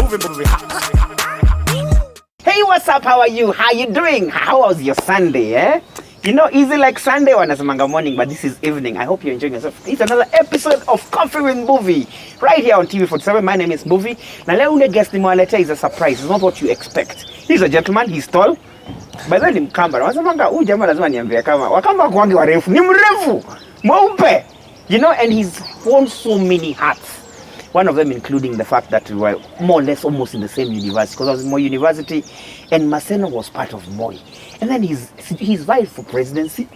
Hey, what's up? How are you? How you doing? How was your Sunday, eh? You know, easy like Sunday wanasemanga morning, but this is evening. I hope you're enjoying yourself. It's another episode of Coffee with MBUVI, right here on TV47. My name is MBUVI. Na leo ule guest nimewaletea is a surprise. It's not what you expect. He's a gentleman, he's tall. By the way, ni Mkamba. Wanasemanga, huyu jamaa lazima niambie kama Wakamba kwangi warefu. Ni mrefu, mweupe. You know, and he's won so many hats. One of them including the fact that we were more or less almost in the same university, because I was in Moi University and Maseno was part of Moi. And then he's vying for presidency.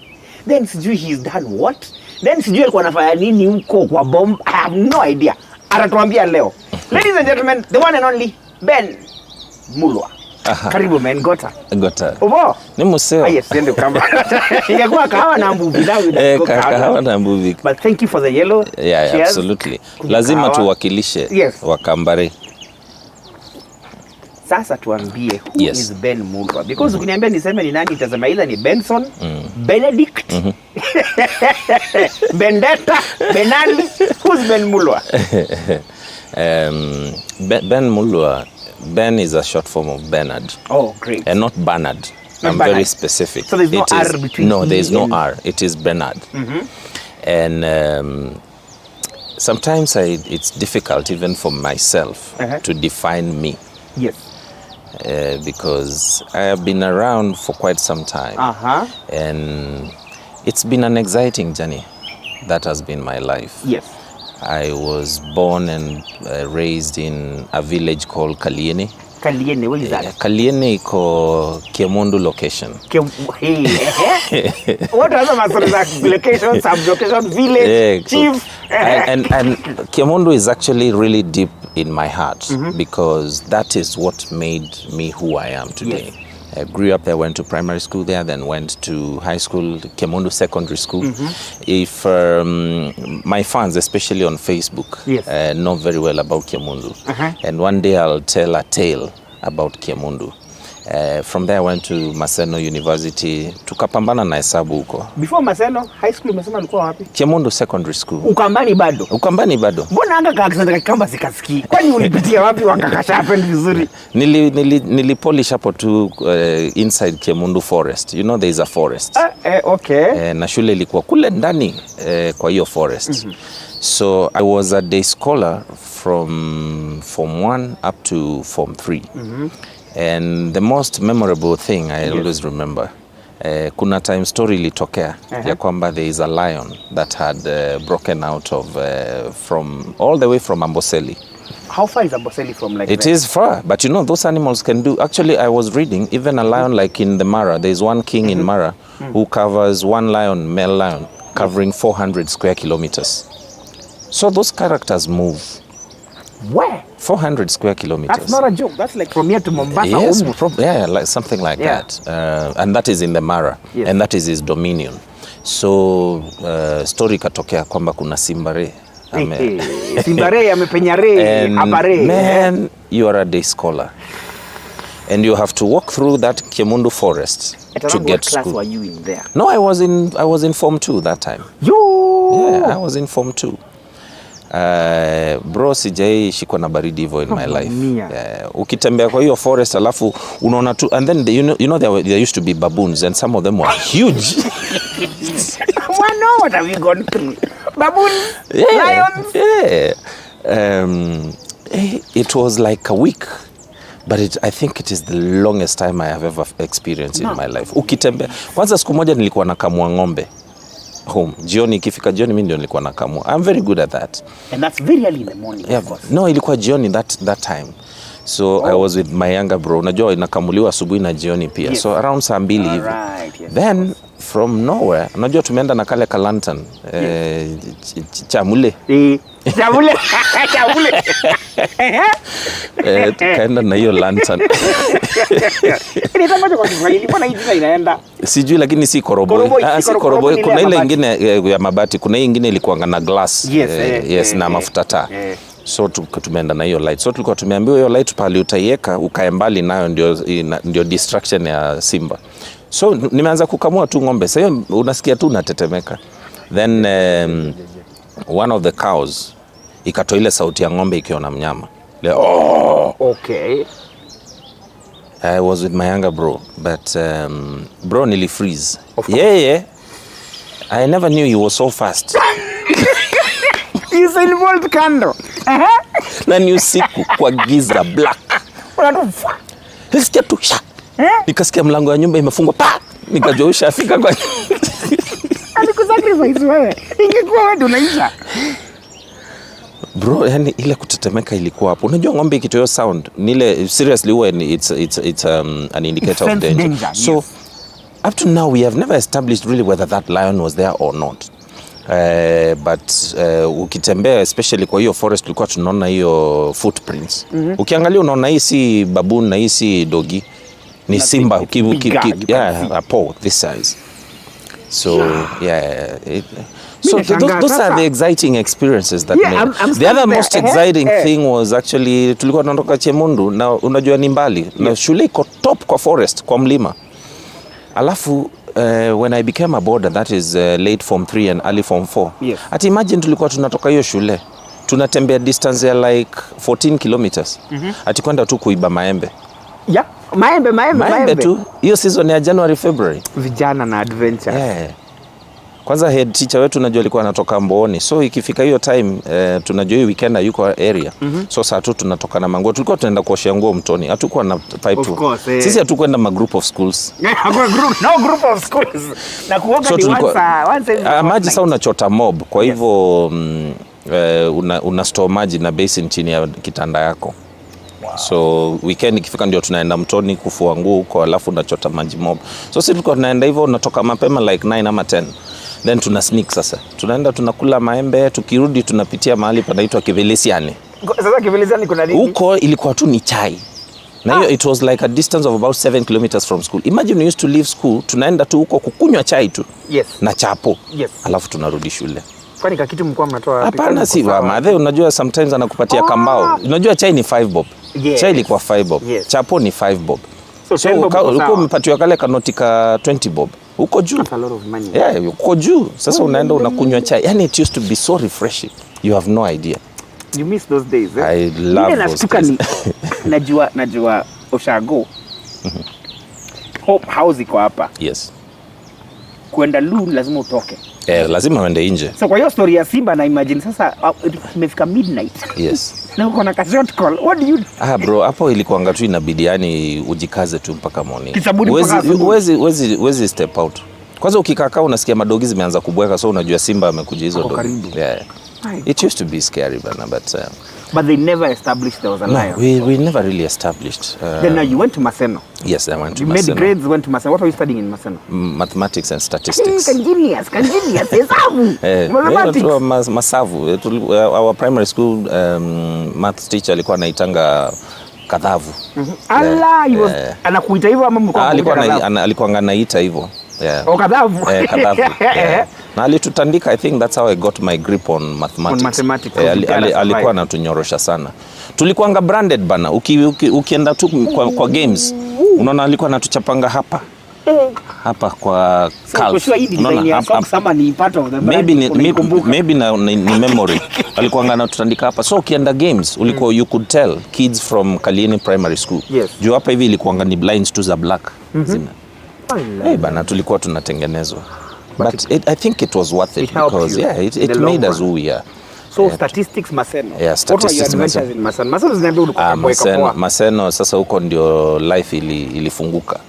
Then sijui he's done what? Then sijui alikuwa anafanya nini huko kwa bomb. I have no idea. Atatuambia leo. Ladies and gentlemen, the one and only Ben Mulwa. Karibu man, Gota. Ubo? Ni museo. Yes, ndio kamba. Ingekuwa kahawa na MBUVI dawa. Kahawa na MBUVI. But thank you for the yellow. Yeah, cheers. Absolutely. Lazima tuwakilishe. Yes. Wakambare. Sasa tuambie who is Ben Mulwa, because ukiniambia niseme ni nani nitasema either ni Benson, Benedict, Bendetta, Benali. Who's Ben Mulwa? Ben Mulwa. Ben is a short form of Bernard. Oh, great. And not Bernard. I'm very specific. So there's no R between. No, there's no R. It is Bernard. And sometimes it's difficult even for myself to define me. Yes. Because I have been around for quite some time. And it's been an exciting journey. That has been my life. Yes. I was born and raised in a village called Kaliene. Kaliene, where is that? Kaliene iko Kemundu location. What are the location, sub-location, village, chief? And Kemundu is actually really deep in my heart because that is what made me who I am today. Yes. I grew up there, went to primary school there, then went to high school, Kemundu Secondary School. If my fans, especially on Facebook, know very well about Kemundu. And one day I'll tell a tale about Kemundu. From there I went to Maseno University, tukapambana na hesabu huko. Before Maseno, high school umesema ulikuwa wapi? Kemundu Secondary School. Ukambani bado? Ukambani bado. Mbona anga kaakisanda kamba sikasiki? Kwani ulipitia wapi wakakasha happen vizuri? Nilipolish hapo tu inside Kemundu Forest. You know there is a forest. Okay. Na shule ilikuwa kule ndani kwa hiyo forest. So I was a day scholar from Form 1 up to Form 3. And the most memorable thing I always remember, kuna time story ilitokea ya kwamba there is a lion that had broken out of from all the way from Amboseli. How far is Amboseli from like It there? Is far, but you know those animals can do. Actually, I was reading even a lion like in the Mara. There is one king in Mara who covers one lion, male lion, covering 400 square kilometers. So those characters move. Where? 400 square kimeters. That's not a joke. That's like from here to Mombasa. Yes, like something like that. And that is in the Mara. Yes. And that is his dominion. So story katokea kwamba kuna simbare. Simbare amepenyare habare. Man, you are a day scholar. And you have to walk through that Kemundu forest to get school. What class were you in there? No, I was in Form 2 that time. Yeah, I was in Form 2. Bro, sijai shikwa na baridi hivyo in my life. Ukitembea kwa hiyo forest alafu unaona tu, and then you know there used to be baboons and some of them were huge. What have you gone through? Baboons? Lions? It was like a week. But I think it is the longest time I have ever experienced in my life. Ukitembea. Kwanza siku moja nilikuwa nakamua ng'ombe home. Jioni ikifika jioni mimi ndio nilikuwa nakamua. I'm very good at that. And that's very early in the morning, of course. No, ilikuwa jioni that time. So I was with my younger bro. Unajua inakamuliwa asubuhi na jioni pia. Yes. So around saa 2 hivi. Then from nowhere, unajua tumeenda na kale kalantan. Chamule. Chamule. Tukaenda na hiyo lantern. Sijui lakini si koroboi. Si koroboi. Kuna ile ingine ya mabati, kuna hii ingine ilikuwa na glass. Yes, na mafuta taa. So tumeenda na hiyo light. So tulikuwa tumeambiwa hiyo light pale utaiweka ukae mbali nayo ndio distraction ya simba. So nimeanza kukamua tu ng'ombe. Sasa unasikia tu unatetemeka. Then one of the cows ikatoa ile sauti ya ng'ombe ikiona mnyama. Like, oh! Okay. I was with my younger bro, but bro nearly freeze. Yeah. I never knew he was so fast. He's involved kando. Na ni usiku kwa giza black. Nisikia tu sha. Nikasikia mlango wa nyumba imefungwa pa. Nikajua ushafika kwa. Alikusacrifice wewe. Ingekuwa wewe unaisha. Bro, yani ile kutetemeka ilikuwa hapo. Unajua ng'ombe ikitoa sound, nile seriously when it's an indicator of danger. So yes. Up to now we have never established really whether that lion was there or not. But ukitembea especially kwa hiyo forest tulikuwa tunaona hiyo footprints. Ukiangalia unaona hii si baboon na hii si dogi. Ni simba a paw this size. So so those are the exciting experiences that made. The other most exciting thing was actually tulikuwa tunatoka Chemundu na unajua ni mbali na shule iko top kwa forest kwa mlima. Alafu when I became a boarder, that is late form 3 and early form 4. Yes. Ati imagine tulikuwa tunatoka hiyo shule. Tunatembea distance ya like 14 kilometers. Ati kwenda tu kuiba maembe. Yeah, maembe tu. Hiyo season ya January February. Vijana na adventure. Yeah. Kwanza head teacher wetu unajua alikuwa anatoka Mbooni. So ikifika hiyo time tunajua hii weekend yuko area. So saa tu tunatoka na manguo. Tulikuwa tunaenda kuoshia nguo mtoni. Hatukuwa na pipe. Sisi hatukwenda ma group of schools. No group of schools. Na kuoga so ni once maji sasa unachota mob. Kwa hivyo una store maji na basin chini ya kitanda yako. Wow. So weekend ikifika ndio tunaenda mtoni kufua nguo huko alafu unachota maji mob. So sisi tulikuwa tunaenda hivyo unatoka mapema like 9 ama 10. Then tuna sneak sasa. Tunaenda tunakula maembe, tukirudi tunapitia mahali panaitwa Kivilisiani. Sasa Kivilisiani kuna nini? Huko ilikuwa tu ni chai. Na hiyo it was like a distance of about 7 kilometers from school. Imagine we used to leave school, tunaenda tu huko kukunywa chai tu. Yes. Na chapo. Yes. Alafu tunarudi shule. Kwani kakitu mlikuwa mnatoa wapi? Hapana, si wa madhe, unajua sometimes anakupatia kambao. Unajua chai ni 5 bob. Yes. Chai ilikuwa 5 bob. Yes. Chapo ni 5 bob. So ulikuwa umepatiwa kale kanoti ka 20 bob. Uko juu. That's a lot of money. Yeah, uko juu. Sasa unaenda unakunywa chai. Yani it used to be so refreshing. You have no idea. You miss those days, eh? I love those days. Najua Oshago. Hope house iko hapa. Yes. Kwenda Lu lazima utoke. Lazima uende nje. So kwa hiyo story ya Simba na imagine sasa imefika midnight. Yes. Na uko na short call. What do you do? Bro, hapo ilikuwa ngatu inabidi yani ujikaze tu mpaka morning. Wezi step out. Kwanza ukikaa unasikia madogi zimeanza kubweka so unajua Simba amekuja hizo dogi. Yeah. It used to be scary but they never established there was a lion. We never really established. Then now you went to Maseno. Yes, I went to Maseno. You made grades, went to Maseno. What were you studying in Maseno? Mathematics and statistics. Genius. Mathematics. Masavu. Our primary school math teacher alikuwa anaitanga kadhavu. Anakuita hivyo ama mlikuwa alikuwa anaita hivyo. Yeah. Kadhavu. Kadhavu. Yeah. Na alitutandika, I think that's how I got my grip on mathematics. Alikuwa anatunyorosha sana. Tulikuanga branded bana. Ukienda tu kwa games, unaona alikuwa anatuchapanga hapa. Hapa kwa calf. Maybe ni memory. Alikuwa anatutandika hapa. So ukienda games, ulikuwa you could tell kids from Kalieni Primary School. Yes. Juu hapa hivi ilikuwa ni blinds tu za black. Bana tulikuwa tunatengenezwa. But I think it was worth it because it made us who we are. So statistics Maseno. Yeah, statistics Maseno. Maseno zinaambia ulikuwa kwa Maseno sasa huko ndio life ilifunguka.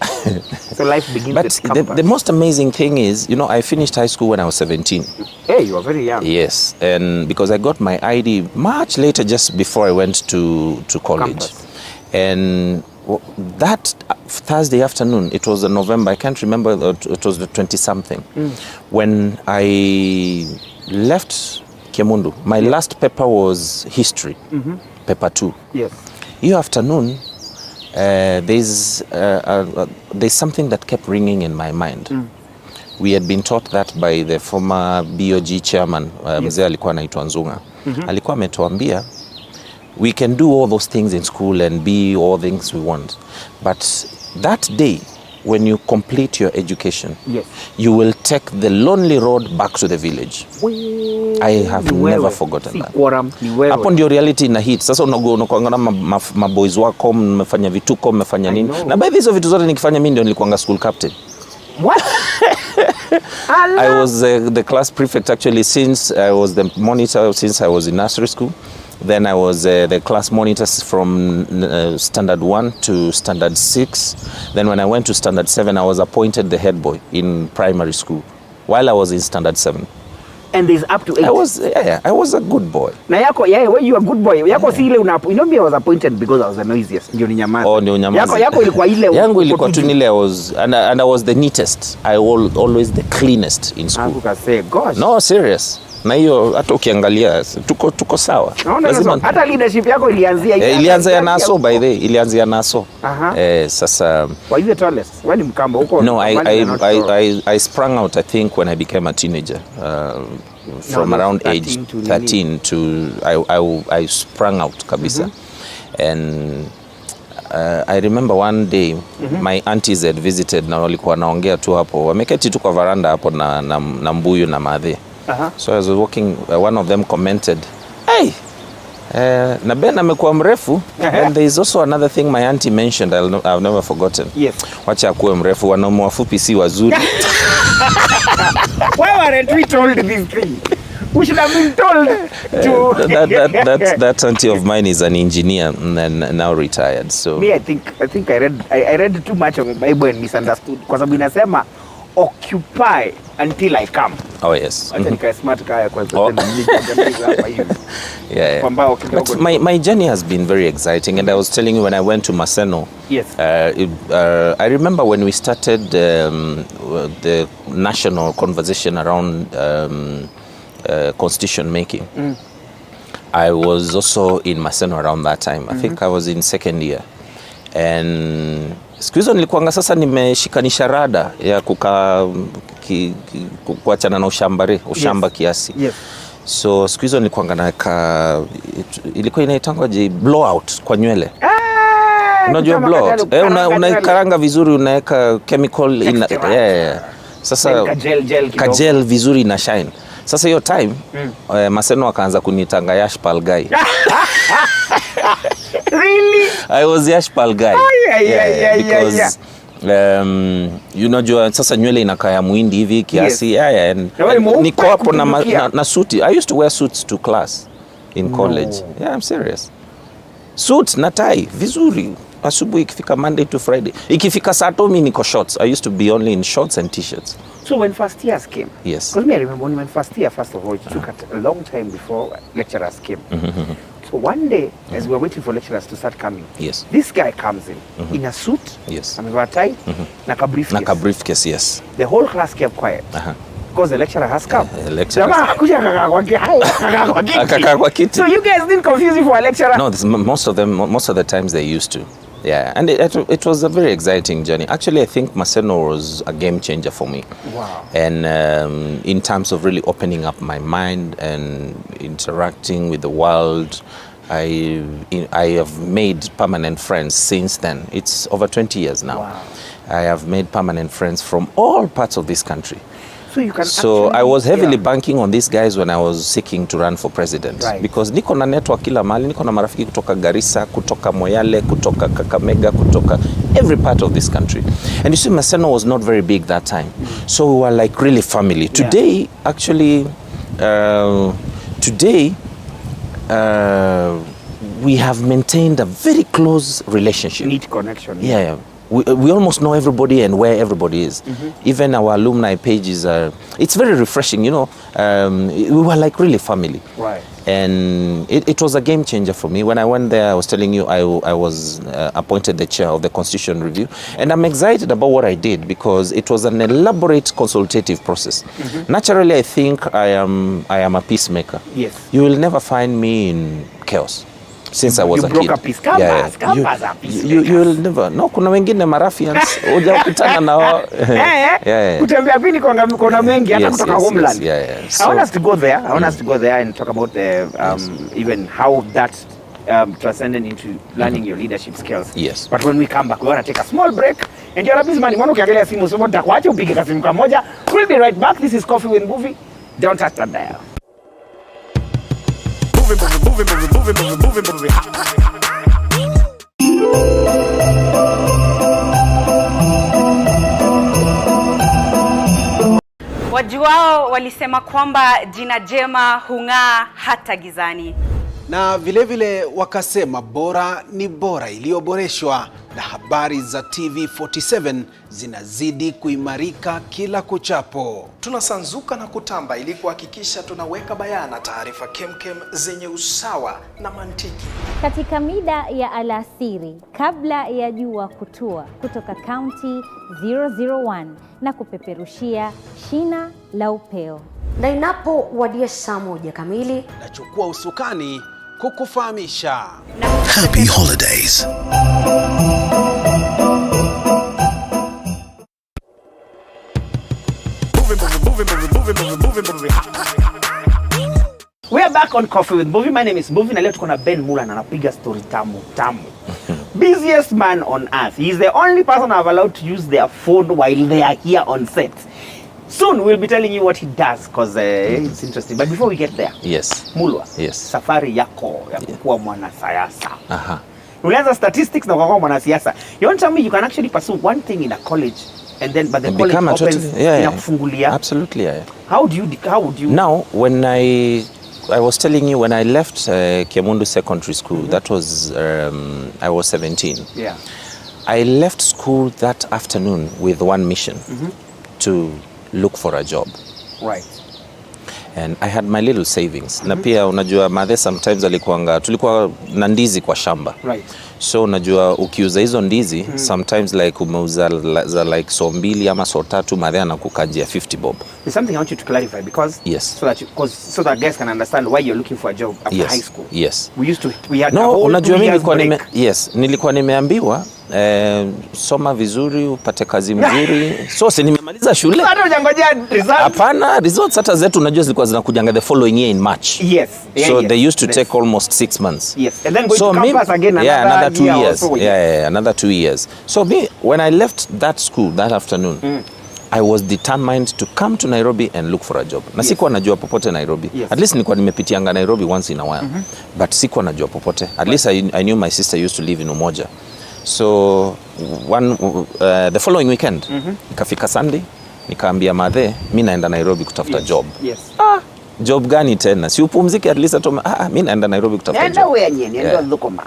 So life begins at campus. But the most amazing thing is, you know, I finished high school when I was 17. Hey, you were very young. Yes, and because I got my ID much later just before I went to college. Campus. And that Thursday afternoon, it was November, I can't remember, it was the 20-something, when I left Kemundu. My last paper was history, paper 2. Yes. Hiyo afternoon, there's something that kept ringing in my mind. We had been taught that by the former BOG chairman, mzee alikuwa anaitwa Nzunga. Alikuwa ametuambia, we can do all those things in school and be all things we want. But that day, when you complete your education, yes, you will take the lonely road back to the village. I have never forgotten that. Hapo ndio reality ina hit. Sasa unakuangana maboys wako mmefanya vituko, mmefanya nini? Na by hizo vitu zote nikifanya mimi ndio nilikuanga school captain. What? I was the class prefect actually since I was the monitor since I was in nursery school. Then I was the class monitor from standard 1 to standard 6. Then when I went to standard 7, I was appointed the head boy in primary school while I was in standard 7. And there's up to 8. I was a good boy. Na yako, when you are a good boy, yako si ile I was appointed because I was the noisiest. Ndio ni nyamaza. Oh, ndio nyamaza. Yako ilikuwa ile. Yangu ilikuwa tu nile and I was the neatest. I always the cleanest in school. Gosh. No, serious. Na hiyo hata ukiangalia tuko sawa. No. Hata leadership yako ilianza ya naso by the way, ilianza ya naso. Sasa were you the tallest? When mkamba huko? No, I sprang out I think when I became a teenager. From around age 13 to I sprang out kabisa. And I remember one day my aunties had visited na walikuwa naongea tu hapo. Wameketi tu kwa veranda hapo na mbuyu na madhe. So as I was walking, one of them commented, "Hey, na Ben amekuwa mrefu." And there is also another thing my auntie mentioned I've never forgotten. Yes. Wacha akuwe mrefu, wanaume wafupi si wazuri. Why weren't we told this thing? We should have been told to that auntie of mine is an engineer and now retired. So me, I think I read too much of the Bible and misunderstood. Kwa sababu inasema occupy until I come. Oh yes. Yeah. But my journey has been very exciting, and I was telling you when I went to Maseno. Yes. I remember when we started the national conversation around constitution making. I was also in Maseno around that time. I think I was in second year, and siku hizo nilikuanga sasa nimeshikanisha rada ya kuachana na ushamba kiasi. Yes. So siku hizo nilikuanga ilikuwa inaitangwa blowout kwa nywele. Unajua blowout? Unaikaranga vizuri, unaweka chemical Sasa kagel vizuri ina shine. Sasa hiyo time Maseno akaanza kunitanga Yashpal guy. Really? I was Yashpal guy. Because unajua sasa nywele inakaa ya muhindi hivi kiasi. Niko hapo na suti. I used to wear suits to class in college. Yeah, I'm serious. Suit na tie vizuri. Asubuhi ikifika Monday to Friday. Ikifika Saturday mimi niko shorts. I used to be only in shorts and t-shirts. So when first years came, yes. Because me I remember when first year, first of all, it took a long time before lecturers came. So one day, as we were waiting for lecturers to start coming, yes, this guy comes in a suit, yes, amevaa tie, na ka briefcase, yes. The whole class kept quiet. Because the lecturer has come. So you guys didn't confuse you for a lecturer? No, most of the times they used to. Yeah, and it was a very exciting journey. Actually, I think Maseno was a game changer for me. Wow. And in terms of really opening up my mind and interacting with the world, I have made permanent friends since then. It's over 20 years now. Wow. I have made permanent friends from all parts of this country. So I was heavily banking on these guys when I was seeking to run for president. Right. Because niko na network kila mahali, niko na marafiki kutoka Garissa, kutoka Moyale, kutoka Kakamega, kutoka every part of this country. And you see, Maseno was not very big that time. So we were like really family. Today, actually, we have maintained a very close relationship. Neat connection. Yeah. We almost know everybody and where everybody is. Even our alumni pages it's very refreshing, you know. We were like really family. Right. And it was a game changer for me. When I went there, I was telling you, I was appointed the chair of the Constitution Review. And I'm excited about what I did because it was an elaborate consultative process. Naturally, I think I am a peacemaker. Yes. You will never find me in chaos. Since I was a kid. You'll never. No, kuna wengine marafians. Hujakutana nao. Kutembea pini kuna mengi hata kutoka homeland. So, I want us to go there. I want us to go there and talk about even how that transcended into learning your leadership skills. Yes. But when we come back, we want to take a small break And you're a busy man, mbona ukiangalia simu sio nitakuacha upige kasimu kamoja. We'll be right back. This is Coffee with MBUVI. Don't touch that dial. Moving. Wajuao walisema kwamba jina jema hung'aa hata gizani. Na vile wakasema bora ni bora iliyoboreshwa, na habari za TV47 zinazidi kuimarika kila kuchapo. Tunasanzuka na kutamba ili kuhakikisha tunaweka bayana taarifa kemkem zenye usawa na mantiki. Katika mida ya alasiri kabla ya jua kutua kutoka kaunti 001 na kupeperushia shina la upeo. Na inapowadia saa 1 kamili, nachukua usukani kukufahamisha. Happy holidays. We are back on Coffee with MBUVI. My name is MBUVI na leo tuko na Ben Mula na anapiga story tamu. Busiest man on earth. He's the only person I've allowed to use their phone while they are here on set. Soon we'll be telling you what he does because it's interesting. But before we get there, Yes. Mulwa, Yes. safari yako ya kuwa mwanasiasa. Ulianza statistics na ukakuwa mwanasiasa. You want to tell me you can actually pursue one thing in a college and then but the college opens inakufungulia? Absolutely, yeah. How would you? Now, when I was telling you, when I left Kiamundu Secondary School, that was, I was 17. Yeah. I left school that afternoon with one mission, to look for a job. Right. And I had my little savings. Na pia unajua madhe sometimes tulikuwa na ndizi kwa shamba. Right. So unajua ukiuza hizo ndizi, sometimes like umeuza za like so 2 ama so 3, madhe anakukajia 50 bob. There's something I want you to clarify because Yes. so that guys can understand why you're looking for a job after high school. Yes. We had a No, whole unajua mimi nilikuwa nimeambiwa soma vizuri upate kazi mzuri. So si nimemaliza shule. Hata hujangojea results. Hapana, results hata zetu unajua zilikuwa zinakujanga the following year in March. Yes. So they used to take almost 6 months. Yes. And then going to campus again another 2 year years. or so. Yeah, another 2 years. So when I left that school that afternoon, I was determined to come to Nairobi and look for a job. Na sikuwa najua popote Nairobi. Yes. At least nilikuwa nimepitianga Nairobi once in a while. But sikuwa najua popote. At least I knew my sister used to live in Umoja. So the following weekend, nikafika Sunday, nikaambia madhe, mimi naenda Nairobi kutafuta job. Yes. Job gani tena? Si upumzike at least mimi naenda Nairobi kutafuta job. Ndio Lukoma.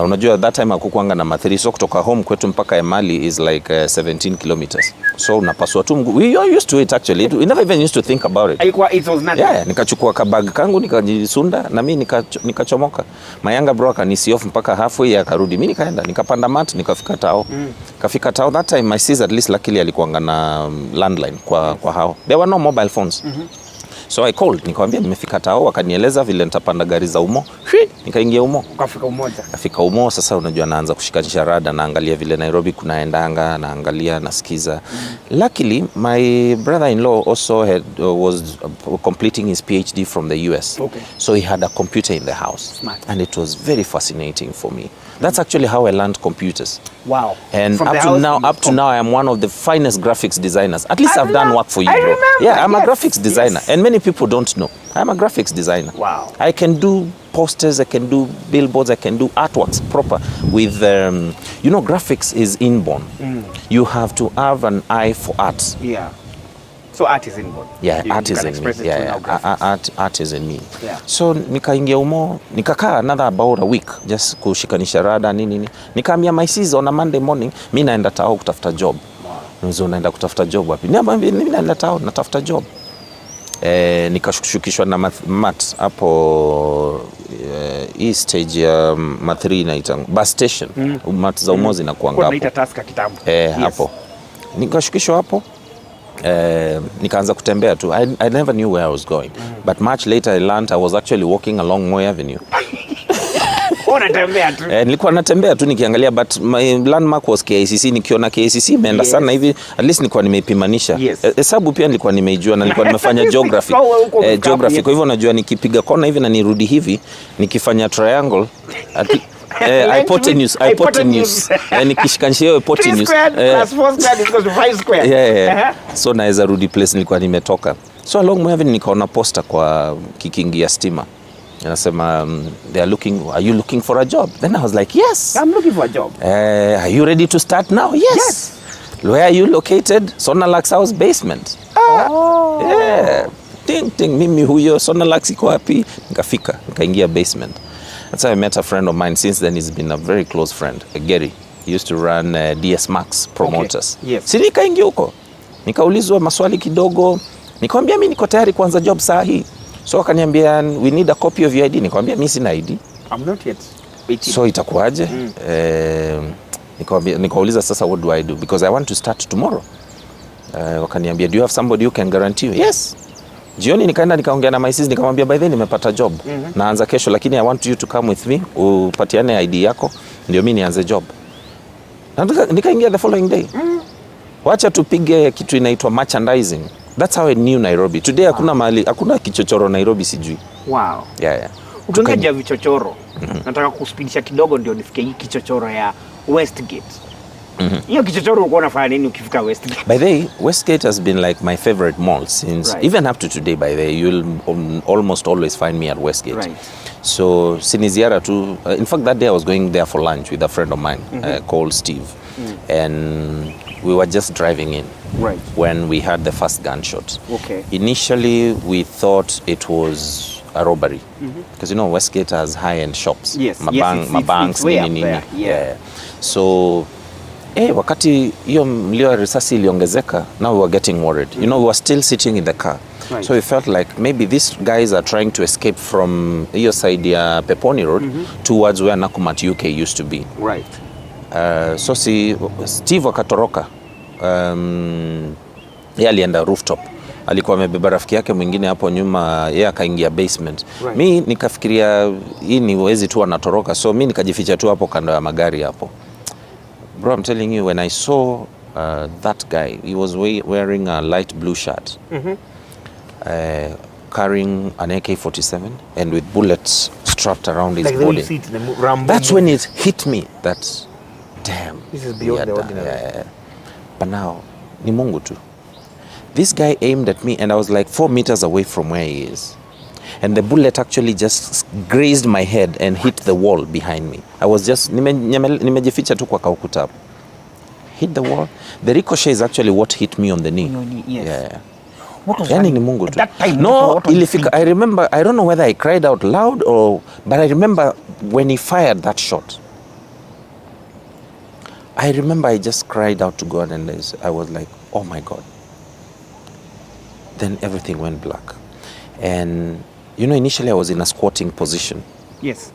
Unajua that time hakukuanga na mathiri, so kutoka home kwetu mpaka Emali is like 17 kilometers. So unapaswa tu mguu. We are used to it actually. We never even used to think about it. It was nothing. Yeah, nikachukua kabag kangu nikajisunda na mimi nikachomoka. Mayanga bro akanisi off mpaka halfway akarudi. Mimi nikaenda nikapanda mat nikafika tao. Kafika tao that time my sis at least luckily alikuanga na landline kwa hao. There were no mobile phones. So I called, nikamwambia nimefika tao, akanieleza vile nitapanda gari za Umo. Nikaingia Umo. Ukafika Umoja. Kafika Umo, sasa unajua naanza kushikanisha rada, naangalia vile Nairobi kunaendanga, naangalia, nasikiza. Luckily, my brother-in-law also was completing his PhD from the US. Okay. So he had a computer in the house. Smart. And it was very fascinating for me. That's actually how I learned computers. Wow. And up to now, I'm one of the finest graphics designers. At least I've done work for you, bro. Remember. Yeah, I'm a graphics designer. And many people don't know. I'm a graphics designer. Wow. I can do posters, I can do billboards, I can do artworks proper with, graphics is inborn. You have to have an eye for art. Yeah. So art is inborn. Yeah, art is in me. Art is in me. Yeah. So nikaingia Umo, nikakaa another about a week just kushikanisha rada nini. Nikaambia my sis on a Monday morning, mimi naenda tao kutafuta job. Wow. Naenda kutafuta job wapi? Mimi naenda tao natafuta job. Nikashukishwa na mat hapo hii stage ya mathri inaita bus station. Mat za Umozi na kuanga hapo. Unaita taska kitambo. Hapo. Nikashukishwa hapo. Nikaanza kutembea tu. I never knew where I was going. But much later I learned I was actually walking along Moi Avenue. Unatembea tu. Nilikuwa natembea tu nikiangalia, but my landmark was KICC. Nikiona KICC imeenda sana hivi, at least nilikuwa nimeipimanisha. Hesabu pia nilikuwa nimeijua na nilikuwa nimefanya geography. Geography. Kwa hivyo najua nikipiga kona hivi na nirudi hivi, nikifanya triangle Hypotenuse. Nikishikanisha hiyo hypotenuse. 3 squared plus 4 squared is equal to 5 squared. Yeah. So naweza rudi place nilikuwa nimetoka. So along Mwavini nikaona poster kwa kikingi ya stima. Inasema are you looking for a job? Then I was like, yes. I'm looking for a job. Are you ready to start now? Yes. Where are you located? Sonalax house basement. Yeah. Ting, mimi huyo Sonalax iko wapi? Nikafika, nikaingia basement. That's how I met a friend of mine. Since then he's been a very close friend, Gary. He used to run DS Max Promoters. Okay. Yes. Si nikaingia huko. Nikaulizwa maswali kidogo. Nikamwambia mimi niko tayari kuanza job saa hii. So akaniambia we need a copy of your ID. Nikamwambia mimi sina ID. I'm not yet 18. So itakuwaje? Nikauliza sasa what do I do? Because I want to start tomorrow. Wakaniambia do you have somebody who can guarantee you? Yes. Jioni nikaenda nikaongea na my sis nikamwambia by then nimepata job. Naanza kesho lakini I want you to come with me. Upatiane ID yako ndio mimi nianze job. Nikaingia the following day. Wacha tupige kitu inaitwa merchandising. That's how I knew Nairobi. Today hakuna kichochoro Nairobi sijui. Wow. Yeah. Ukiongea vichochoro. Nataka kuspidisha kidogo ndio nifike hii kichochoro ya Westgate. Hiyo kichochoro uko unafanya nini ukifika Westgate? By the way, Westgate has been like my favorite mall since even up to today. By the way, you'll almost always find me at Westgate. Right. So siniziara too. In fact, that day I was going there for lunch with a friend of mine called Steve, and we were just driving in when we had the first gunshot. Okay. Initially, we thought it was a robbery because you know Westgate has high-end shops. Yes. Mabanks, nini. Yeah. So wakati hiyo mlio ya risasi iliongezeka, now we were getting worried. You know, we were still sitting in the car. Right. So we felt like maybe these guys are trying to escape from hiyo side ya Peponi Road towards where Nakumatt UK used to be. Right. So Steve akatoroka. Yeye alienda rooftop. Alikuwa amebeba rafiki yake mwingine hapo nyuma, yeye akaingia basement. Right. Mi nikafikiria hii ni wezi tu anatoroka. So mi nikajificha tu hapo kando ya magari hapo. Bro, I'm telling you, when I saw that guy, he was wearing a light blue shirt, carrying an AK-47 and with bullets strapped around his body. That's when it hit me that, damn. This is beyond the ordinary. But now, ni Mungu tu. This guy aimed at me and I was like 4 meters away from where he is. And the bullet actually just grazed my head and hit the wall behind me. I was just nimejificha tu kwa kaukuta hapo. Hit the wall. The ricochet is actually what hit me on the knee. Yes. Yeah. Yani ni Mungu tu. No, ilifika. I remember, I don't know whether I cried out loud but I remember when he fired that shot. I remember I just cried out to God and I was like, oh my God. Then everything went black. And you know, initially I was in a squatting position. Yes.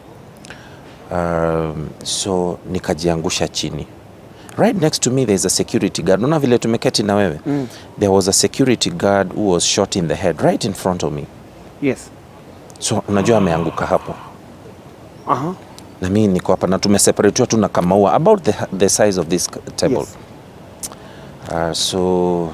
So nikajiangusha chini. Right next to me there's a security guard. Unaona vile tumeketi na wewe? There was a security guard who was shot in the head right in front of me. Yes. So unajua ameanguka hapo. Na mimi niko hapa na tumeseparatiwa tu na kamaua about the size of this table. Yes. So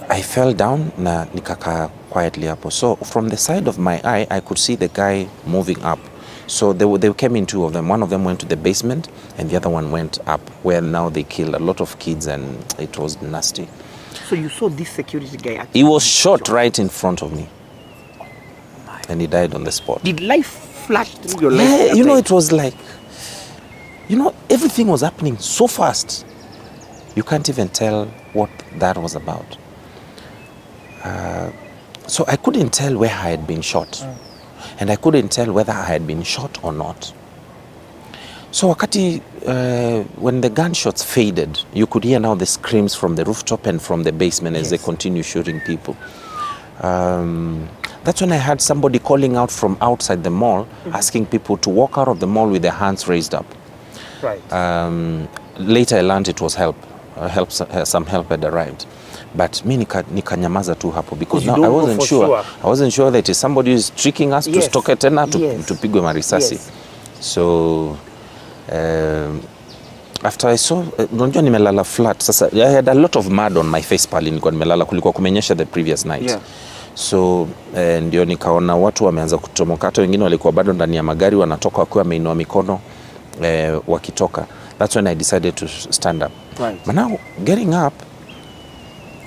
I fell down na nikakaa quietly hapo. So from the side of my eye, I could see the guy moving up. So they came in 2 of them. One of them went to the basement and the other one went up where now they killed a lot of kids and it was nasty. So you saw this security guy actually? He was shot right in front of me. And he died on the spot. Did life flash through your life? Yeah, you know, it was like, you know, everything was happening so fast. You can't even tell what that was about. So I couldn't tell where I had been shot. And I couldn't tell whether I had been shot or not. So wakati, when the gunshots faded, you could hear now the screams from the rooftop and from the basement as they continue shooting people. That's when I heard somebody calling out from outside the mall, asking people to walk out of the mall with their hands raised up. Right. Later I learned it was help. Some help had arrived. But mi nikanyamaza tu hapo because now I wasn't sure that somebody is tricking us to stoke tena tupigwe marisasi. So after I saw, unajua nimelala flat. Sasa I had a lot of mud on my face pale nilikuwa nimelala, kulikuwa kumenyesha the previous night. So ndio nikaona watu wameanza kutomoka, hata wengine walikuwa bado ndani ya magari wanatoka wakiwa wameinua mikono wakitoka. That's when I decided to stand up. Right. But now getting up,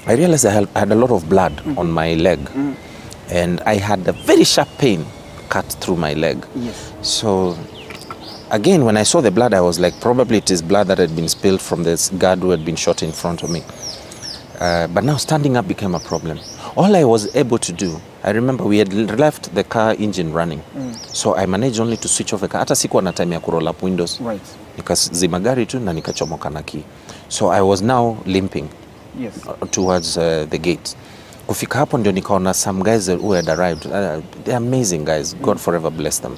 I realized I had a lot of blood on my leg, and I had a very sharp pain cut through my leg. Yes. So again, when I saw the blood, I was like, probably it is blood that had been spilled from this guard who had been shot in front of me. But now standing up became a problem. All I was able to do, I remember we had left the car engine running. So I managed only to switch off the car. Hata sikuwa na time ya kuroll up windows. Right. Nikazima gari tu na nikachomoka na key. So I was now limping towards the gate. Kufika hapo ndio nikaona some guys who had arrived. They're amazing guys. God forever bless them.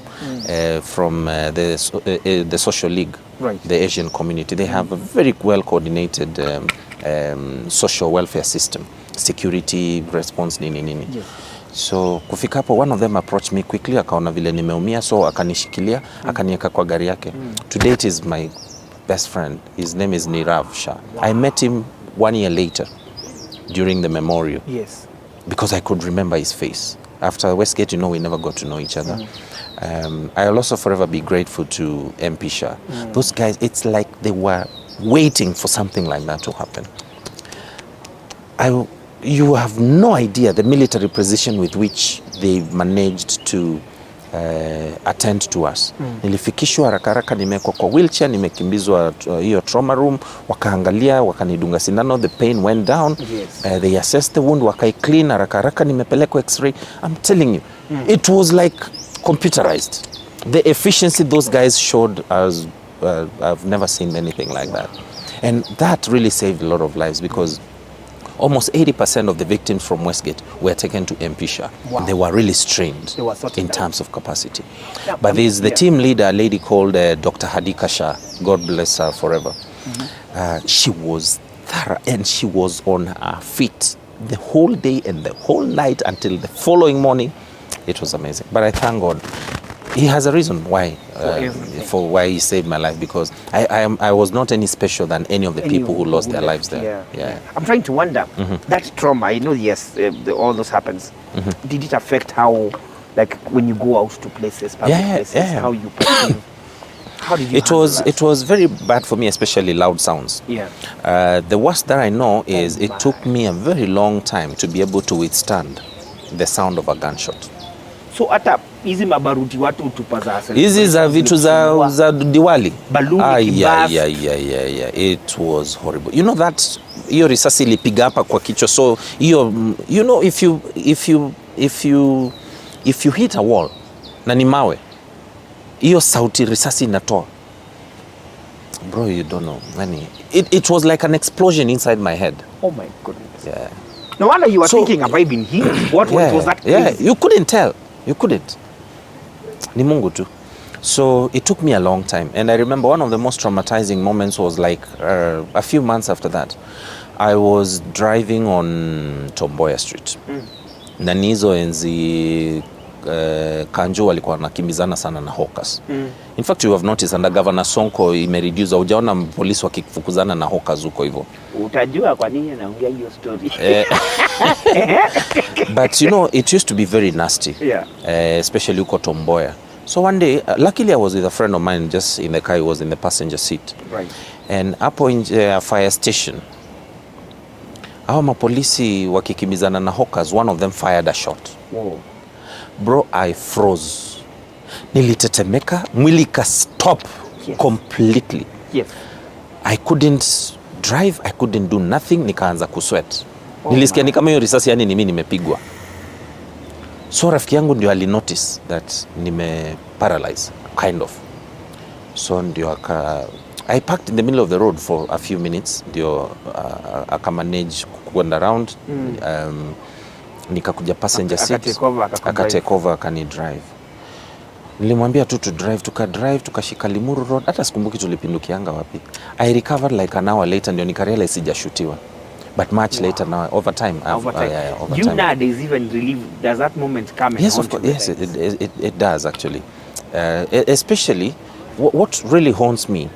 From the social league, right. the Asian community. They have a very well coordinated social welfare system, security response nini. Yes. So kufika hapo, one of them approached me quickly, akaona vile nimeumia, so akanishikilia, akaniweka kwa gari yake. Today it is my best friend. His name is Nirav Shah. Wow. I met him 1 year later during the memorial. Yes. Because I could remember his face. After Westgate, we never got to know each other. I'll also forever be grateful to MP Shah. Those guys, it's like they were waiting for something like that to happen. You have no idea the military precision with which they managed to attend to us. Nilifikishwa haraka haraka, nimewekwa kwa wheelchair, nimekimbizwa hiyo trauma room, wakaangalia, wakanidunga sindano, the pain went down. Yes. They assessed the wound, wakai clean haraka haraka, nimepelekwa x-ray. I'm telling you, it was like computerized. The efficiency those guys showed us, I've never seen anything like that. And that really saved a lot of lives, because almost 80% of the victims from Westgate were taken to MP Shah. Wow. They were really strained in down. terms of capacity. Yeah, but there's the team leader, a lady called Dr. Hadika Shah. God bless her forever. She was thorough, and she was on her feet the whole day and the whole night until the following morning. It was amazing. But I thank God. He has a reason why, for why he saved my life, because I was not any special than any of the people who lost their lives there. Yeah. I'm trying to wonder, that trauma, yes, all those happens. Did it affect how, like, when you go out to places, public places, how you perceive? How did you handle that? It was very bad for me, especially loud sounds. Yeah. The worst that I know is it took me a very long time to be able to withstand the sound of a gunshot. So hata hizi mabaruti watu utupa za asili. Hizi za vitu za Diwali. Baluni kibas. Yeah. It was horrible. You know that hiyo risasi ilipiga hapa kwa kichwa, so hiyo, if you hit a wall na ni mawe, hiyo sauti risasi inatoa. Bro, you don't know. It was like an explosion inside my head. Oh my goodness. Yeah. No wonder you were thinking, have I been hit? What was that crazy? Yeah, you couldn't tell. You couldn't. Ni Mungu tu. So it took me a long time. And I remember one of the most traumatizing moments was like a few months after that. I was driving on Tomboya Street. Na nizo enzi Kanjo walikuwa wanakimbizana sana na hawkers. In fact, you have noticed under Governor Sonko imereduce, hujaona polisi wakifukuzana na hawkers huko hivyo. Utajua kwa nini naongea hiyo story. But it used to be very nasty. Yeah. Especially huko Tomboya. So one day, luckily I was with a friend of mine just in the car. He was in the passenger seat. Right. And hapo nje a fire station, hao mapolisi wakikimbizana na hawkers, one of them fired a shot. Whoa. Bro, I froze. Nilitetemeka, mwili ka stop completely. Yes. I couldn't drive, I couldn't do nothing, nikaanza kusweat. Nilisikia ni kama hiyo risasi ni mimi nimepigwa. So rafiki yangu ndio alinotice that nime paralyzed, kind of. So ndio I parked in the middle of the road for a few minutes, ndio akamanage kwenda around. Nikakuja passenger seat, akatake over, akani drive. Nilimwambia tu to drive, tukashika Limuru Road, hata sikumbuki tulipindukianga wapi. I recovered like an hour later, ndio nikarealize sijashutiwa. But much later now, over time. Over time. Nowadays even relieve, does that moment come and yes, of course, yes, it does actually. Especially, what really haunts me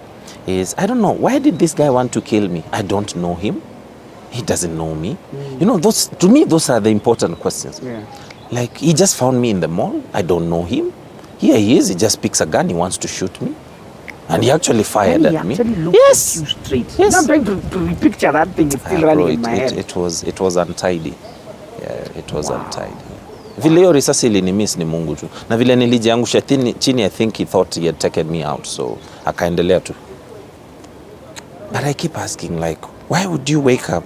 is, I don't know, why did this guy want to kill me? I don't know him. He doesn't know me. You know, those, to me, those are the important questions. Yeah. Like, he just found me in the mall. I don't know him. Here he is. He just picks a gun. He wants to shoot me. And he actually fired at me. He actually looked Yes. at you straight. Yes. No, I'm trying to picture that thing. It's still running in my head. It was untidy. Yeah, it was untidy. Vile hiyo risasi ilinimiss ni Mungu tu. Na vile nilijiangusha chini, I think he thought he had taken me out, so akaendelea tu. But I keep asking, like, why would you wake up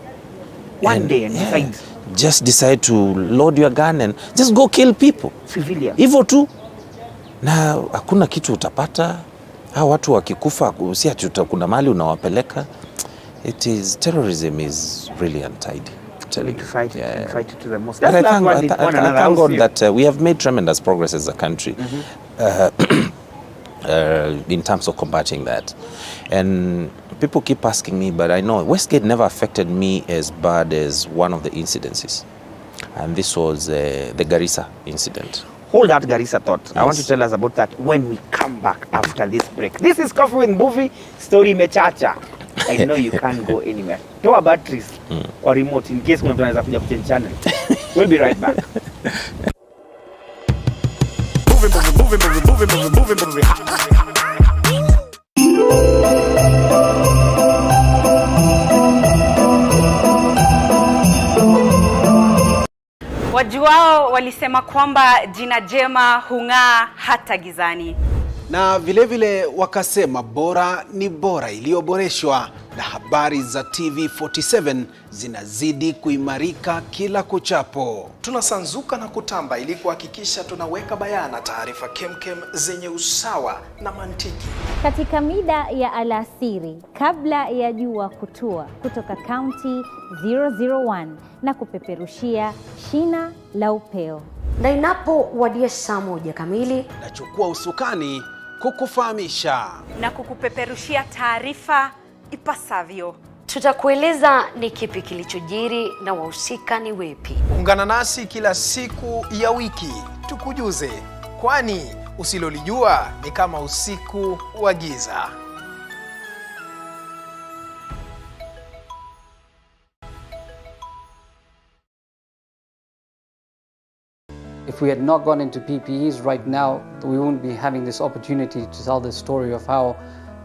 One day and decide. just decide to load your gun and just go kill people? Civilian. Hivyo tu. Na hakuna kitu utapata. Hao watu wakikufa si ati kuna mali unawapeleka. Terrorism is really untidy. We need to fight it, and fight it to the most. But I That's thank one God that we have made tremendous progress as a country in terms of combating that. And people keep asking me, but I know Westgate never affected me as bad as one of the incidences. And this was the Garissa incident. Hold that Garissa thought. Yes. I want to tell us about that when we come back after this break. This is Coffee with MBUVI, story mechacha. I know you can't go anywhere. Toa batteries or remote in case kuna mtu anaweza kuja kuchange channel. We'll be right back. Wajuao walisema kwamba jina jema hung'aa hata gizani. Na vilevile wakasema bora ni bora iliyoboreshwa, na habari za TV47 zinazidi kuimarika kila kuchapo. Tunasanzuka na kutamba ili kuhakikisha tunaweka bayana taarifa kemkem zenye usawa na mantiki. Katika mida ya alasiri kabla ya jua kutua kutoka kaunti 001 na kupeperushia shina la upeo. Na inapowadia saa 1 kamili, Nachukua usukani kukufahamisha na kukupeperushia taarifa ipasavyo. tutakueleza ni kipi kilichojiri na wahusika ni wepi. Ungana nasi kila siku ya wiki tukujuze, kwani usilolijua ni kama usiku wa giza. If we had not gone into PPEs right now, we wouldn't be having this opportunity to tell the story of how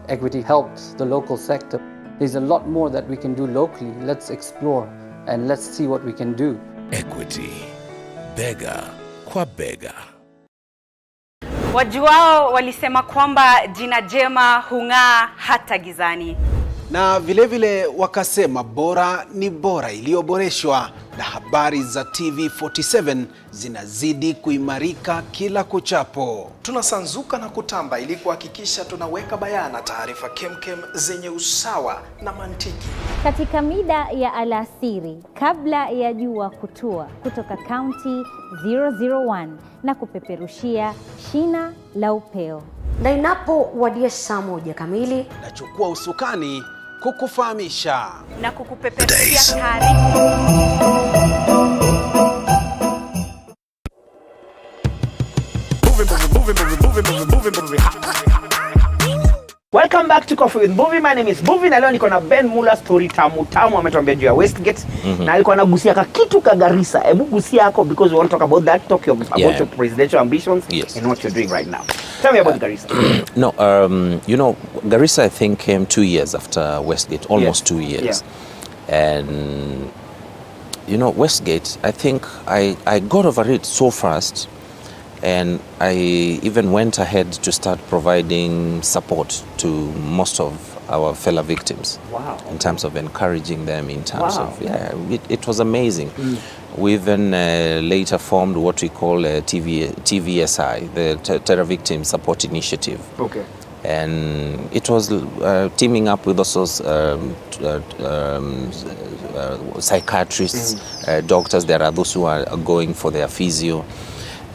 equity helped the local sector. There's a lot more that we can do locally. Let's explore and let's see what we can do. Equity. Bega kwa bega. Wajuao walisema kwamba jina jema hung'aa hata gizani. Na vilevile wakasema bora ni bora iliyoboreshwa, na habari za TV47 zinazidi kuimarika kila kuchapo. Tunasanzuka na kutamba ili kuhakikisha tunaweka bayana taarifa kemkem zenye usawa na mantiki. Katika mida ya alasiri kabla ya jua kutua kutoka kaunti 001 na kupeperushia shina la upeo. Na inapowadia saa 1 kamili, Nachukua usukani kukufahamisha na kukupeperushia taarifa. Welcome back to Coffee with MBUVI. My name is MBUVI na leo niko na Ben Mula, story tamu ametuambia juu ya Westgate na alikuwa anagusia kitu ka Garissa. Hebu gusia yako because we want to talk about that, about your presidential ambitions and what you're doing right now. Tell me about Garissa. No, you know, Garissa I think came 2 years after Westgate, almost 2 years. And you know, Westgate, I think I got over it so fast. And I even went ahead to start providing support to most of our fellow victims. Wow. In terms of encouraging them, in terms of, it was amazing. We even later formed what we call TVSI, the Terror Victim Support Initiative. Okay. And it was teaming up with also psychiatrists, doctors. There are those who are going for their physio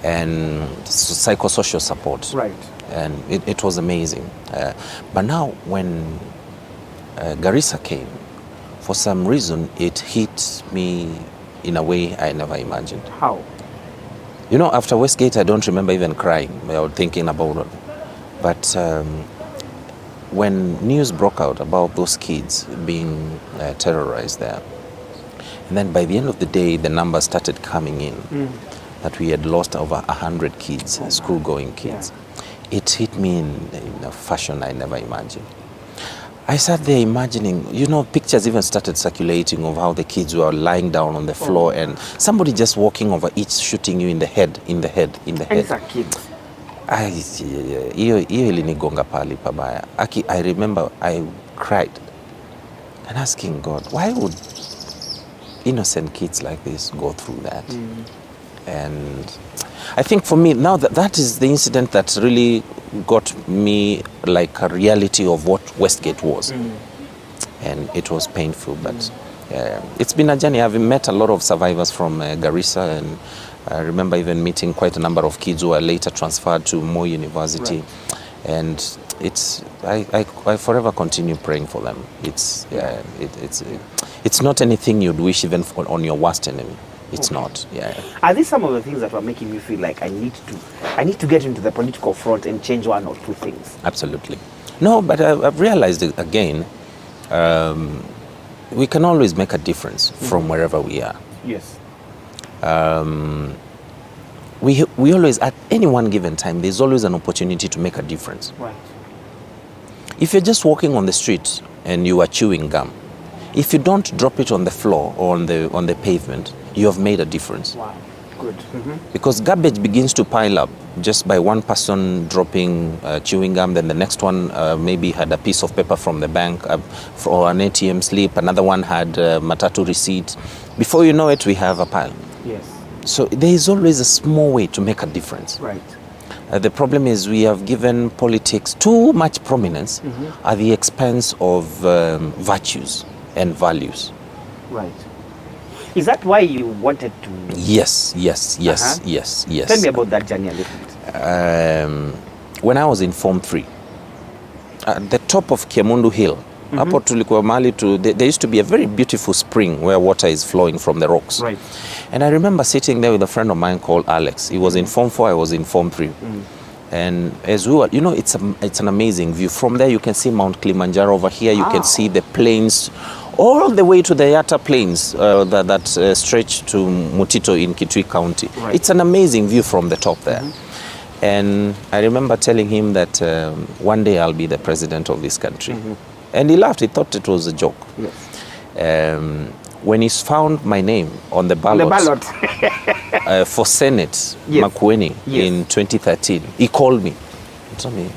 and psychosocial support. Right. And it was amazing. But now when Garissa came, for some reason it hit me in a way I never imagined. How? You know, after Westgate I don't remember even crying or thinking about it. But when news broke out about those kids being terrorized there, And then by the end of the day, the numbers started coming in, that we had lost over 100 kids, school-going kids. Yeah. It hit me in a fashion I never imagined. I sat there imagining, pictures even started circulating of how the kids were lying down on the floor and somebody just walking over each, shooting you in the head. And it's a kid. Hiyo ilinigonga pali pabaya. I remember I cried and asking God, why would innocent kids like this go through that? And I think for me now that is the incident that really got me like a reality of what Westgate was. And it was painful, but it's been a journey. I've met a lot of survivors from Garissa, and I remember even meeting quite a number of kids who were later transferred to Moi University. Right. And I forever continue praying for them. It's not anything you'd wish even on your worst enemy. It's not. Yeah. Are these some of the things that were making me feel like I need to get into the political front and change one or two things? Absolutely. No, but I've realized it again. We can always make a difference from wherever we are. Yes. We always, at any one given time, there's always an opportunity to make a difference. Right. If you're just walking on the street and you are chewing gum, if you don't drop it on the floor or on the pavement, you have made a difference. Wow, good. Because garbage begins to pile up just by one person dropping chewing gum, then the next one maybe had a piece of paper from the bank or an ATM slip, another one had matatu receipt. Before you know it, we have a pile. Yes. So there is always a small way to make a difference. Right. The problem is we have given politics too much prominence at the expense of virtues and values. Right. Is that why you wanted to? Yes. Tell me about that journey a little bit. When I was in Form 3, at the top of Kiamundu Hill, hapo tulikuwa mahali there used to be a very beautiful spring where water is flowing from the rocks. Right. And I remember sitting there with a friend of mine called Alex. He was in Form 4, I was in Form 3. And as we were, it's an amazing view. From there you can see Mount Kilimanjaro. Over here you can see the plains all the way to the Yatta Plains that stretch to Mutito in Kitui County. Right. It's an amazing view from the top there. And I remember telling him that one day I'll be the president of this country. And he laughed. He thought it was a joke. Yes. When he found my name on the ballot, for Senate, Makueni, in 2013, he called me and told me,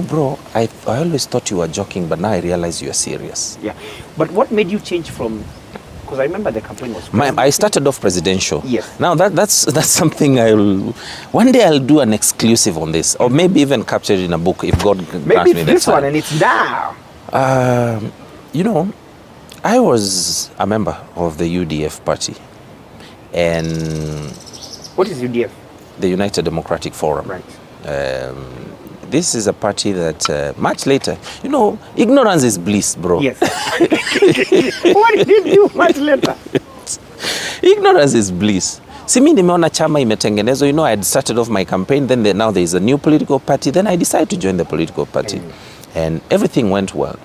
bro, I always thought you were joking, but now I realize you are serious. Yeah. But what made you change from, because I remember the campaign was... I started off presidential. Yes. Now that's something one day I'll do an exclusive on this, or maybe even capture it in a book if God grants me the time. Maybe this one, and it's now. I was a member of the UDF party. And... What is UDF? The United Democratic Forum. Right. This is a party that much later, ignorance is bliss, bro. Yes. What did you do much later? Ignorance is bliss. See, me nimeona chama imetengenezwa. I had started off my campaign, then now there is a new political party, then I decided to join the political party. And everything went well.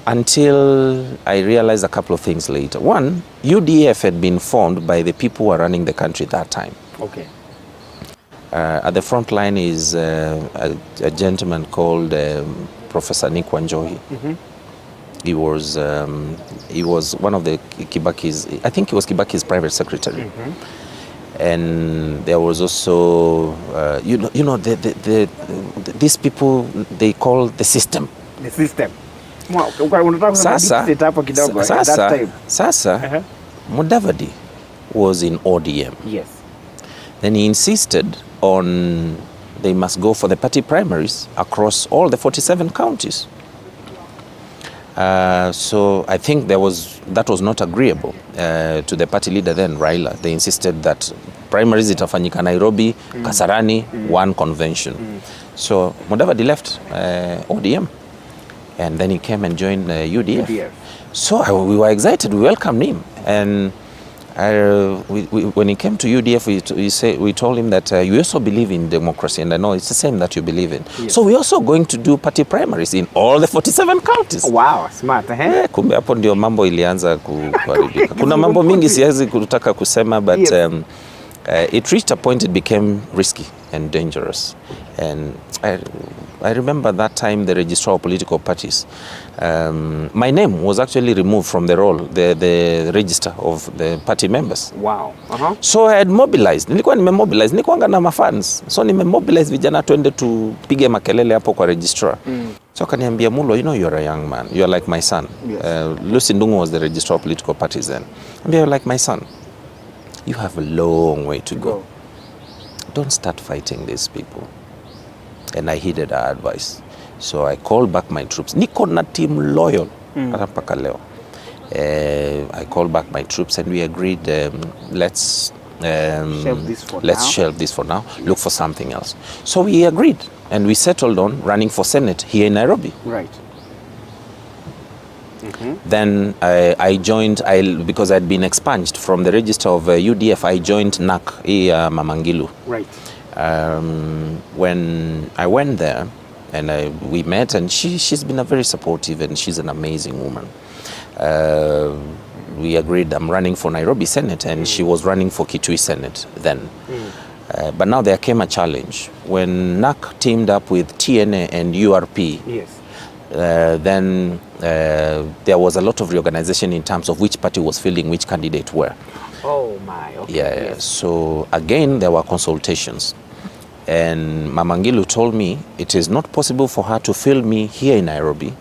Until I realized a couple of things later. One, UDF had been formed by the people who were running the country at that time. Okay. At the front line is a gentleman called Professor Nick Wanjohi. He was one of the Kibaki's, I think he was Kibaki's private secretary. And there was also, these people, they call the system. The system. Sasa Mudavadi was in ODM. Yes. Then he insisted on they must go for the party primaries across all the 47 counties. So I think that was not agreeable to the party leader then, Raila. They insisted that primaries itafanyika Nairobi, Kasarani, one convention. So Mudavadi left ODM. And then he came and joined UDF. So we were excited, we welcomed him. And when he came to UDF, we told him that you also believe in democracy, and I know it's the same that you believe in. Yes. So we're also going to do party primaries in all the 47 counties. Wow, smart, kumbe hapo ndio mambo ilianza kuharibika. Kuna mambo mingi siwezi kutaka kusema, but yes. It reached a point it became risky and dangerous. And I remember that time the registrar of political parties, my name was actually removed from the roll, the register of the party members. Wow. So I had mobilized. Nilikuwa nimemobilize, nilikuwa na mafans. So nimemobilize vijana twende tupige makelele hapo kwa registrar. So akaniambia, Mulo, you know you're a young man. You're like my son. Yes. Lucy Ndungu was the registrar of political parties then. You're like my son. You have a long way to go. Don't start fighting these people. And I heeded her advice. So I called back my troops. Niko na team loyal. Mpaka leo. I called back my troops and we agreed, let's shelve this for now. Look for something else. So we agreed and we settled on running for Senate here in Nairobi. Right. Then I joined, because I'd been expunged from the register of UDF, I joined NAC, Mamangilu. Right. When I went there and we met, and she's been a very supportive and she's an amazing woman. We agreed I'm running for Nairobi Senate and she was running for Kitui Senate then. But now there came a challenge. When NAC teamed up with TNA and URP, yes. Then there was a lot of reorganization in terms of which party was fielding which candidate were. Oh my, okay. Yeah, yes. So again, there were consultations. And Mamangilu told me it is not possible for her to field me here in Nairobi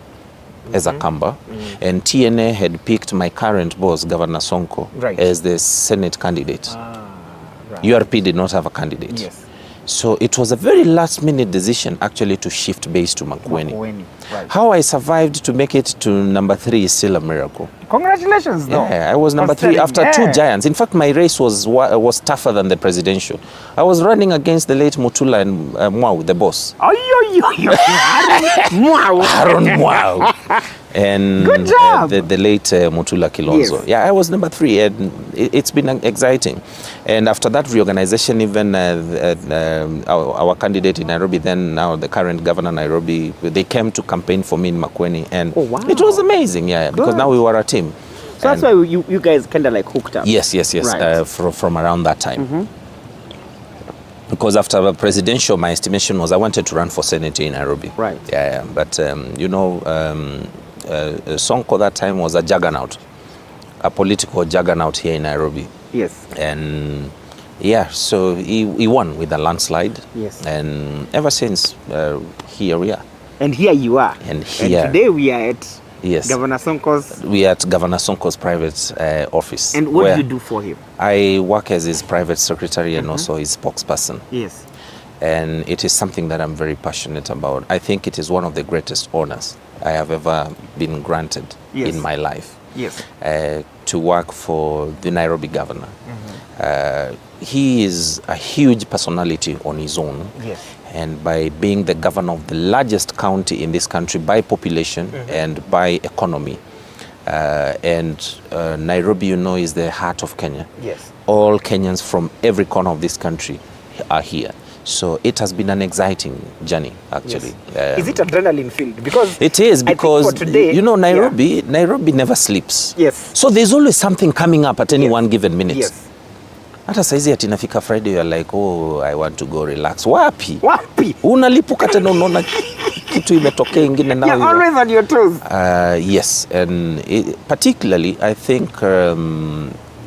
as a Kamba. And TNA had picked my current boss, Governor Sonko, right. as the Senate candidate. Right. URP did not have a candidate. Yes. So it was a very last minute decision actually to shift base to Makueni. Right. How I survived to make it to number 3 is still a miracle. Congratulations, though. Yeah, I was number 3 after 2 giants. In fact, my race was tougher than the presidential. I was running against the late Mutula and Mwau, the boss. Aaron Mwau. And good job. The late Mutula Kilonzo. Yes. Yeah, I was number 3 and it's been exciting. And after that reorganization, even our candidate in Nairobi then, now the current governor Nairobi, they came to campaign for me in Makueni, and it was amazing, because now we were a team. So that's why you guys kind of like hooked up. Yes. Right. From around that time. Because after the presidential, my estimation was I wanted to run for Senate in Nairobi. Right. Yeah. But Sonko that time was a juggernaut, a political juggernaut here in Nairobi. Yes. And so he won with a landslide. Yes. And ever since, here we are. And here you are. And today we are at Governor Sonko's. We are at Governor Sonko's private office. And what do you do for him? I work as his private secretary and also his spokesperson. Yes. And it is something that I'm very passionate about. I think it is one of the greatest honors I have ever been granted in my life. Yes. To work for the Nairobi Governor. He is a huge personality on his own. Yes. And by being the governor of the largest county in this country by population and by economy, and Nairobi, is the heart of Kenya. Yes. All Kenyans from every corner of this country are here. So it has been an exciting journey, actually. Yes. Is it adrenaline filled? Because it is, because today, Nairobi never sleeps. Yes. So there's always something coming up at any one given minute. Yes. Hata saizi atinafika Friday, you're like, I want to go relax. Wapi? Unalipuka tena unaona kitu imetokea ingine now. You're always on your toes. Yes, and particularly, I think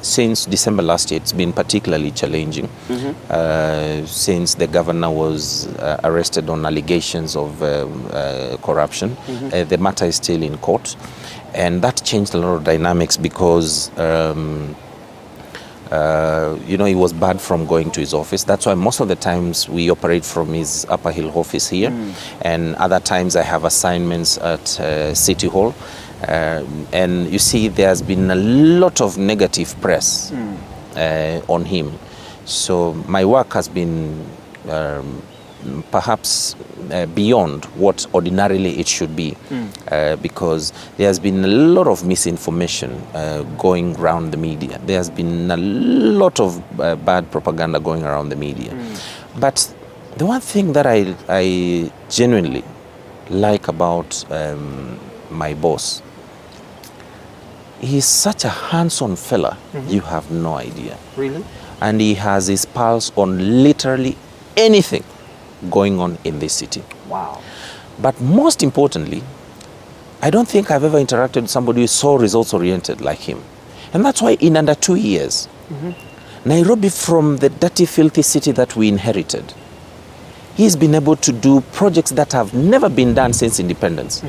since December last year, it's been particularly challenging. Since the governor was arrested on allegations of corruption. The matter is still in court. And that changed a lot of dynamics because he was barred from going to his office. That's why most of the times we operate from his Upper Hill office here. And other times I have assignments at City Hall. And you see, there's been a lot of negative press on him. So my work has been perhaps beyond what ordinarily it should be, because there has been a lot of misinformation going around the media. There has been a lot of bad propaganda going around the media. But the one thing that I genuinely like about my boss, he's such a hands-on fella, you have no idea. Really? And he has his pulse on literally anything going on in this city. Wow. But most importantly, I don't think I've ever interacted with somebody who is so results-oriented like him. And that's why in under 2 years, Nairobi, from the dirty, filthy city that we inherited, he's been able to do projects that have never been done since independence.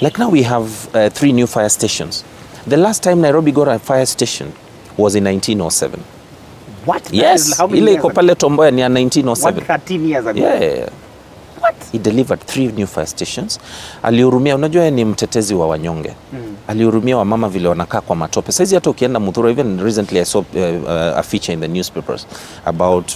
Like now we have 3 new fire stations. The last time Nairobi got a fire station was in 1907. What? Yes, ile iko pale Tomboya ni ya 1907. 13 years ago. Yeah. What? He delivered 3 new fire stations. Alihurumia, unajua yeye ni mtetezi wa wanyonge. Alihurumia wamama vile wanakaa kwa matope. Saizi hata ukienda Muthura, even recently I saw a feature in the newspapers about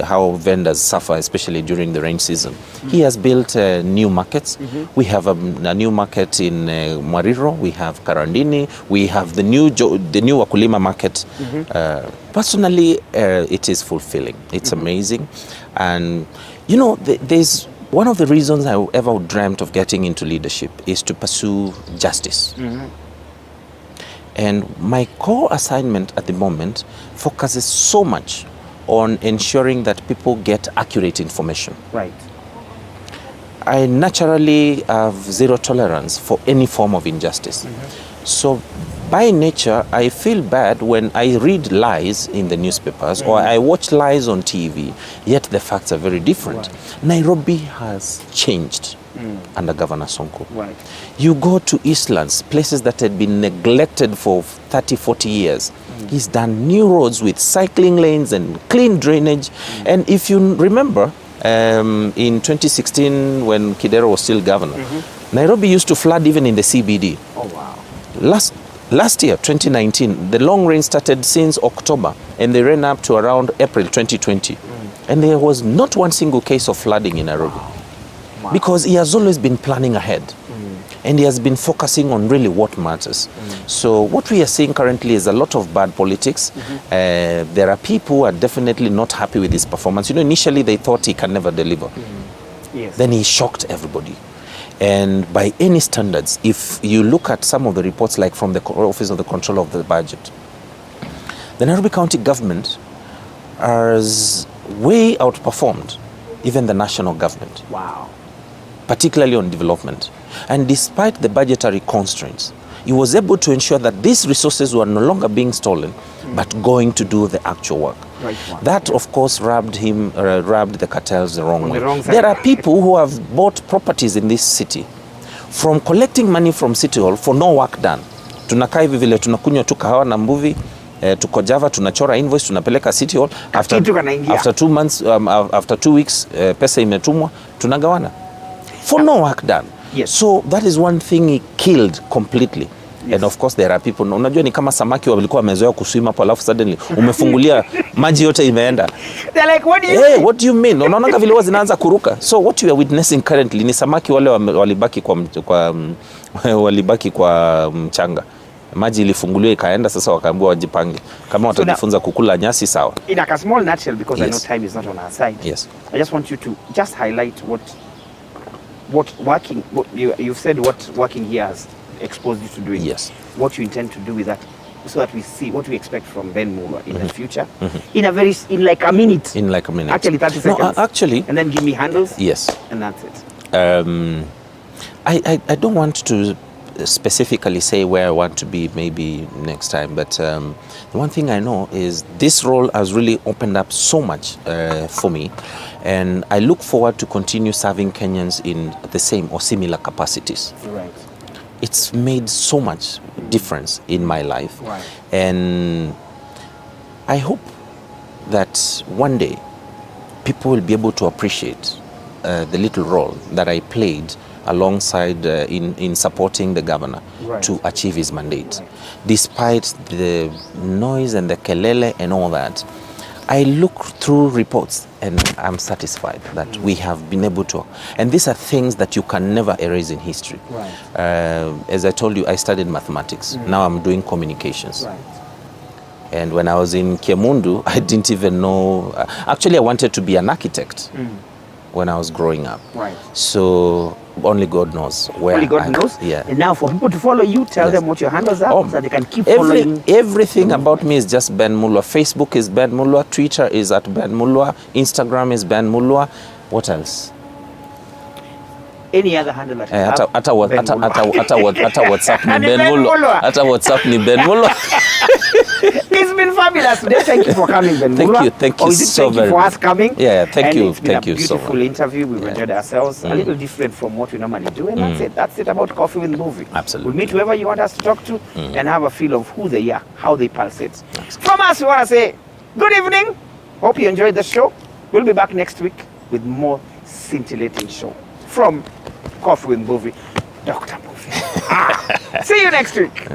how vendors suffer, especially during the rain season. He has built new markets. We have a new market in Mwariro. We have Karandini. We have the new Wakulima market. Personally, it is fulfilling. It's amazing. And you know, there's one of the reasons I ever dreamt of getting into leadership is to pursue justice. And my core assignment at the moment focuses so much on ensuring that people get accurate information. Right. I naturally have zero tolerance for any form of injustice. So by nature, I feel bad when I read lies in the newspapers or I watch lies on TV, yet the facts are very different. Nairobi has changed under Governor Sonko. Right. You go to Eastlands, places that had been neglected for 30, 40 years. He's done new roads with cycling lanes and clean drainage. And if you remember, in 2016, when Kidero was still governor, Nairobi used to flood even in the CBD. Oh, wow. Last year, 2019, the long rain started since October and they ran up to around April 2020. And there was not one single case of flooding in Nairobi. Wow. Because he has always been planning ahead. And he has been focusing on really what matters. So what we are seeing currently is a lot of bad politics. There are people who are definitely not happy with his performance. You know, initially they thought he can never deliver. Yes. Then he shocked everybody. And by any standards, if you look at some of the reports, like from the Office of the Control of the Budget, the Nairobi County government has way outperformed even the national government. Wow. Particularly on development. And despite the budgetary constraints, he was able to ensure that these resources were no longer being stolen, but going to do the actual work. Right. That, of course, rubbed the cartels the wrong way. The wrong side. There are people who have bought properties in this city from collecting money from City Hall for no work done. Tunakaa hivi vile tunakunywa tu kahawa na MBUVI, tuko Java, tunachora invoice, tunapeleka City Hall. After 2 months, after 2 weeks, pesa imetumwa, tunagawana. For no work done. Yes. So that is one thing he killed completely. Yes. And of course there are people, unajua ni kama samaki walikuwa wamezoea kuswim hapo, alafu suddenly umefungulia maji yote imeenda. They're like, what do you mean? What do you mean? Unaona vile zinaanza kuruka. So what you are witnessing currently ni samaki wale walibaki kwa mchanga. Maji ilifunguliwa ikaenda, sasa wakaambiwa wajipange. Kama watajifunza kukula nyasi sawa. In like a small nutshell, because I know time is not on our side. Yes. I just want you to just highlight what you've said what working here has exposed you to doing. Yes. What you intend to do with that, so that we see what we expect from Ben Moore in the future. In like a minute. In like a minute. Actually 30 seconds. No, actually. And then give me handles. Yes. And that's it. I don't want to specifically say where I want to be maybe next time, but the one thing I know is this role has really opened up so much for me, and I look forward to continue serving Kenyans in the same or similar capacities. Right. It's made so much difference in my life. Right. And I hope that one day people will be able to appreciate the little role that I played alongside in supporting the governor to achieve his mandate. Despite the noise and the kelele and all that, I look through reports and I'm satisfied that we have been able to, and these are things that you can never erase in history. Right. As I told you, I studied mathematics. Now I'm doing communications. Right. And when I was in Kemundu, I didn't even know. Actually, I wanted to be an architect when I was growing up. Right. So only God knows where. Only God knows. Yeah. And now for people to follow you, tell them what your handles are so that they can keep following. Everything about me is just Ben Mulwa. Facebook is Ben Mulwa. Twitter is at Ben Mulwa. Instagram is Ben Mulwa. What else? Any other handle that you have? Hata WhatsApp ni Ben Ben Mulwa. Mulwa. Hata WhatsApp ni Ben Mulwa. It's been fabulous today. Thank you for coming, Ben Mulwa. Thank you so thank very you for much. us coming. Yeah, thank you, It's been thank a you so beautiful much. interview. We've enjoyed ourselves. A little different from what we normally do, and that's it about Coffee with Movie. Absolutely. We'll meet whoever you want us to talk to and have a feel of who they are, how they pulsate. From us, we want to say good evening. Hope you enjoyed the show. We'll be back next week with more scintillating show from Coffee with Movie, Dr. Movie. See you next week.